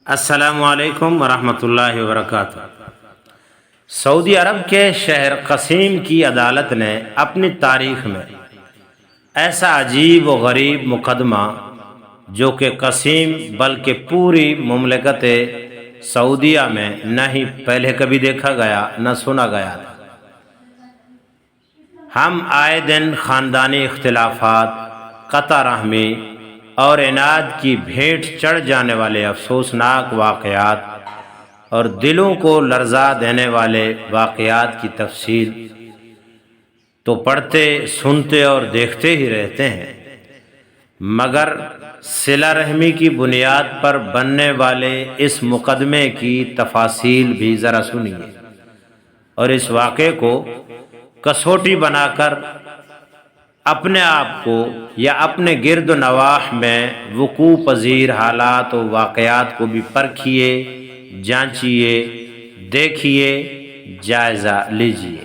السلام علیکم ورحمۃ اللہ وبرکاتہ۔ سعودی عرب کے شہر قصیم کی عدالت نے اپنی تاریخ میں ایسا عجیب و غریب مقدمہ جو کہ قصیم بلکہ پوری مملکت سعودیہ میں نہ ہی پہلے کبھی دیکھا گیا نہ سنا گیا تھا۔ ہم آئے دن خاندانی اختلافات، قطع رحمی اور عناد کی بھیٹ چڑھ جانے والے افسوسناک واقعات اور دلوں کو لرزا دینے والے واقعات کی تفصیل تو پڑھتے، سنتے اور دیکھتے ہی رہتے ہیں، مگر صلہ رحمی کی بنیاد پر بننے والے اس مقدمے کی تفاصیل بھی ذرا سنیے اور اس واقعے کو کسوٹی بنا کر اپنے آپ کو یا اپنے گرد و نواح میں وقوع پذیر حالات و واقعات کو بھی پرکھیے، جانچیے، دیکھیے، جائزہ لیجیے۔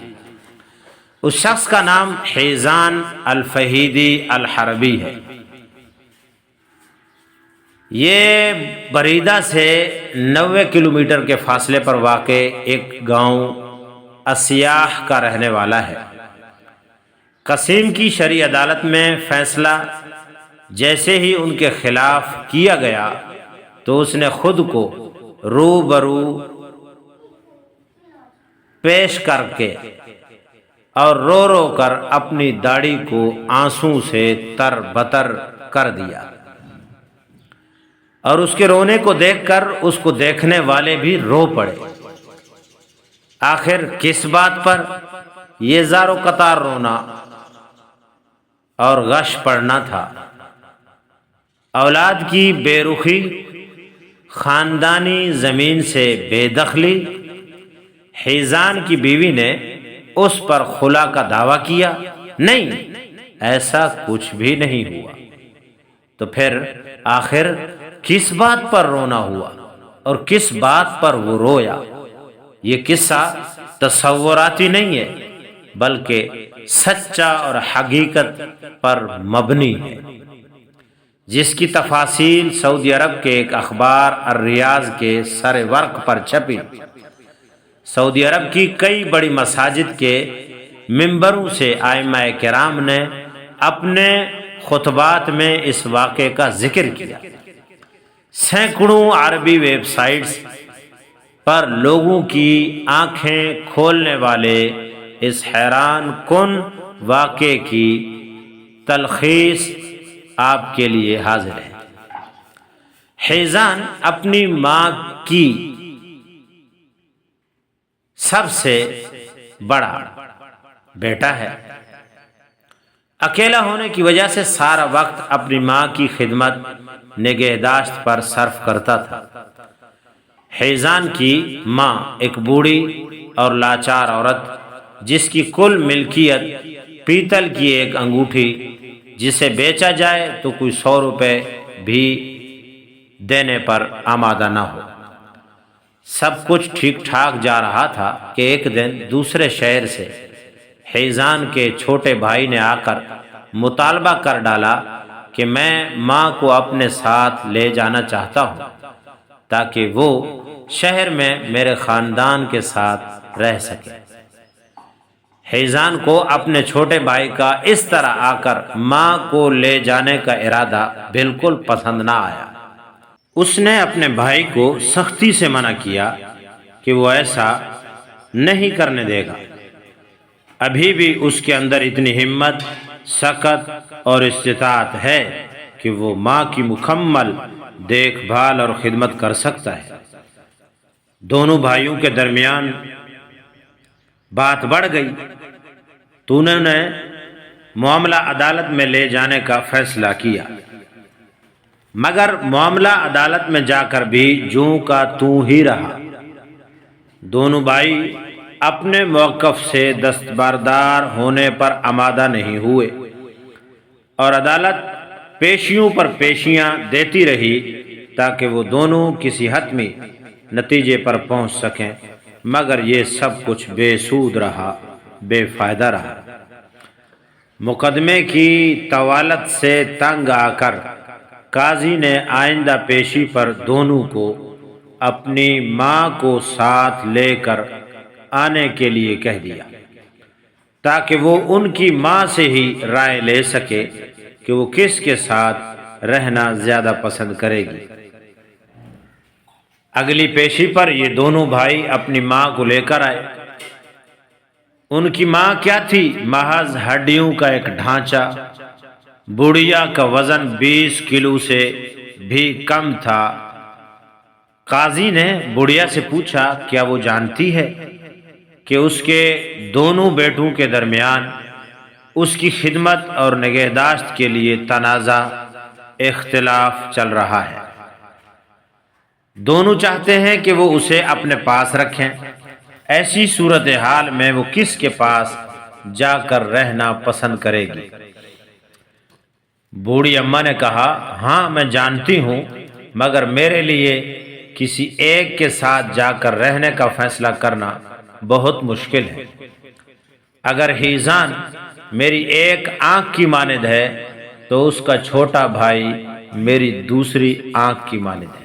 اس شخص کا نام حیزان الفہیدی الحربی ہے۔ یہ بریدہ سے 90 کلومیٹر کے فاصلے پر واقع ایک گاؤں اسیاح کا رہنے والا ہے۔ قصیم کی شرعی عدالت میں فیصلہ جیسے ہی ان کے خلاف کیا گیا تو اس نے خود کو روبرو پیش کر کے اور رو رو کر اپنی داڑھی کو آنسوں سے تر بتر کر دیا، اور اس کے رونے کو دیکھ کر اس کو دیکھنے والے بھی رو پڑے۔ آخر کس بات پر یہ زار و قطار رونا اور غش پڑنا تھا؟ اولاد کی بے رخی، خاندانی زمین سے بے دخلی، حیزان کی بیوی نے اس پر خلا کا دعویٰ کیا؟ نہیں، ایسا کچھ بھی نہیں ہوا۔ تو پھر آخر کس بات پر رونا ہوا اور کس بات پر وہ رویا؟ یہ قصہ تصوراتی نہیں ہے بلکہ سچا اور حقیقت پر مبنی ہے، جس کی تفاصیل سعودی عرب کے ایک اخبار الریاض کے سر ورق پر چھپی۔ سعودی عرب کی کئی بڑی مساجد کے ممبروں سے ائمہ کرام نے اپنے خطبات میں اس واقعے کا ذکر کیا۔ سینکڑوں عربی ویب سائٹس پر لوگوں کی آنکھیں کھولنے والے اس حیران کن واقعے کی تلخیص آپ کے لیے حاضر ہے۔ حیزان اپنی ماں کی سب سے بڑا بیٹا ہے۔ اکیلا ہونے کی وجہ سے سارا وقت اپنی ماں کی خدمت نگہداشت پر صرف کرتا تھا۔ حیزان کی ماں ایک بوڑھی اور لاچار عورت، جس کی کل ملکیت پیتل کی ایک انگوٹھی جسے بیچا جائے تو کوئی 100 روپے بھی دینے پر آمادہ نہ ہو۔ سب کچھ ٹھیک ٹھاک جا رہا تھا کہ ایک دن دوسرے شہر سے حیزان کے چھوٹے بھائی نے آ کر مطالبہ کر ڈالا کہ میں ماں کو اپنے ساتھ لے جانا چاہتا ہوں تاکہ وہ شہر میں میرے خاندان کے ساتھ رہ سکے۔ حیزان کو اپنے چھوٹے بھائی کا اس طرح آ کر ماں کو لے جانے کا ارادہ بالکل پسند نہ آیا۔ اس نے اپنے بھائی کو سختی سے منع کیا کہ وہ ایسا نہیں کرنے دے گا۔ ابھی بھی اس کے اندر اتنی ہمت، سخت اور استطاعت ہے کہ وہ ماں کی مکمل دیکھ بھال اور خدمت کر سکتا ہے۔ دونوں بھائیوں کے درمیان بات بڑھ گئی تو انہوں نے معاملہ عدالت میں لے جانے کا فیصلہ کیا، مگر معاملہ عدالت میں جا کر بھی جوں کا توں ہی رہا۔ دونوں بھائی اپنے موقف سے دستبردار ہونے پر آمادہ نہیں ہوئے اور عدالت پیشیوں پر پیشیاں دیتی رہی تاکہ وہ دونوں کسی حتمی نتیجے پر پہنچ سکیں، مگر یہ سب کچھ بے سود رہا، بے فائدہ رہا۔ مقدمے کی طوالت سے تنگ آ کر قاضی نے آئندہ پیشی پر دونوں کو اپنی ماں کو ساتھ لے کر آنے کے لیے کہہ دیا تاکہ وہ ان کی ماں سے ہی رائے لے سکے کہ وہ کس کے ساتھ رہنا زیادہ پسند کرے گی۔ اگلی پیشی پر یہ دونوں بھائی اپنی ماں کو لے کر آئے۔ ان کی ماں کیا تھی؟ محض ہڈیوں کا ایک ڈھانچہ، بڑھیا کا وزن 20 کلو سے بھی کم تھا۔ قاضی نے بڑھیا سے پوچھا، کیا وہ جانتی ہے کہ اس کے دونوں بیٹوں کے درمیان اس کی خدمت اور نگہداشت کے لیے تنازع اختلاف چل رہا ہے؟ دونوں چاہتے ہیں کہ وہ اسے اپنے پاس رکھیں۔ ایسی صورتحال میں وہ کس کے پاس جا کر رہنا پسند کرے گی؟ بوڑھی اماں نے کہا، ہاں میں جانتی ہوں، مگر میرے لیے کسی ایک کے ساتھ جا کر رہنے کا فیصلہ کرنا بہت مشکل ہے۔ اگر حیزان میری ایک آنکھ کی مانند ہے تو اس کا چھوٹا بھائی میری دوسری آنکھ کی مانند ہے۔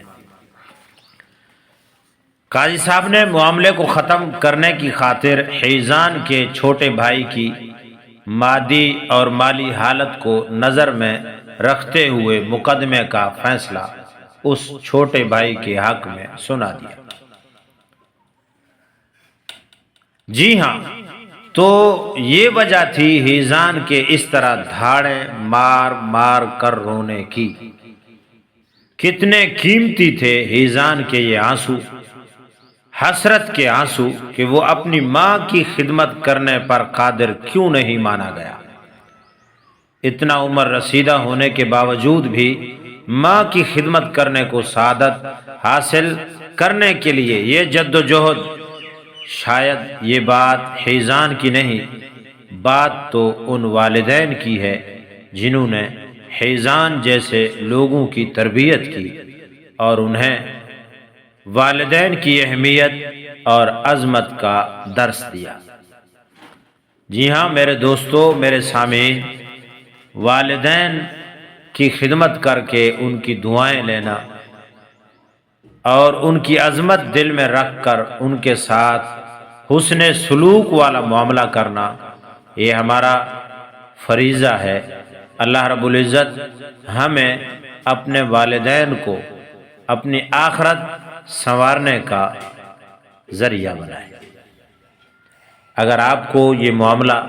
قاضی صاحب نے معاملے کو ختم کرنے کی خاطر حیزان کے چھوٹے بھائی کی مادی اور مالی حالت کو نظر میں رکھتے ہوئے مقدمے کا فیصلہ اس چھوٹے بھائی کے حق میں سنا دیا۔ جی ہاں، تو یہ وجہ تھی حیزان کے اس طرح دھاڑیں مار مار کر رونے کی۔ کتنے قیمتی تھے حیزان کے یہ آنسو، حسرت کے آنسو کہ وہ اپنی ماں کی خدمت کرنے پر قادر کیوں نہیں مانا گیا۔ اتنا عمر رسیدہ ہونے کے باوجود بھی ماں کی خدمت کرنے کو سعادت حاصل کرنے کے لیے یہ جد و جہد، شاید یہ بات حیزان کی نہیں، بات تو ان والدین کی ہے جنہوں نے حیزان جیسے لوگوں کی تربیت کی اور انہیں والدین کی اہمیت اور عظمت کا درس دیا۔ جی ہاں میرے دوستو، میرے سامعین، والدین کی خدمت کر کے ان کی دعائیں لینا اور ان کی عظمت دل میں رکھ کر ان کے ساتھ حسن سلوک والا معاملہ کرنا، یہ ہمارا فریضہ ہے۔ اللہ رب العزت ہمیں اپنے والدین کو اپنی آخرت سنوارنے کا ذریعہ بنائے۔ اگر آپ کو یہ معاملہ،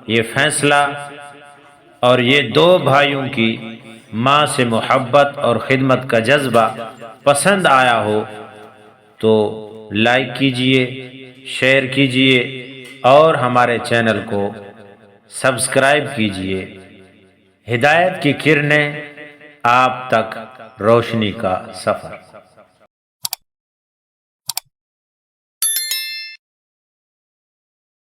یہ فیصلہ اور یہ دو بھائیوں کی ماں سے محبت اور خدمت کا جذبہ پسند آیا ہو تو لائک کیجئے، شیئر کیجئے اور ہمارے چینل کو سبسکرائب کیجئے۔ ہدایت کی کرنیں آپ تک روشنی کا سفر۔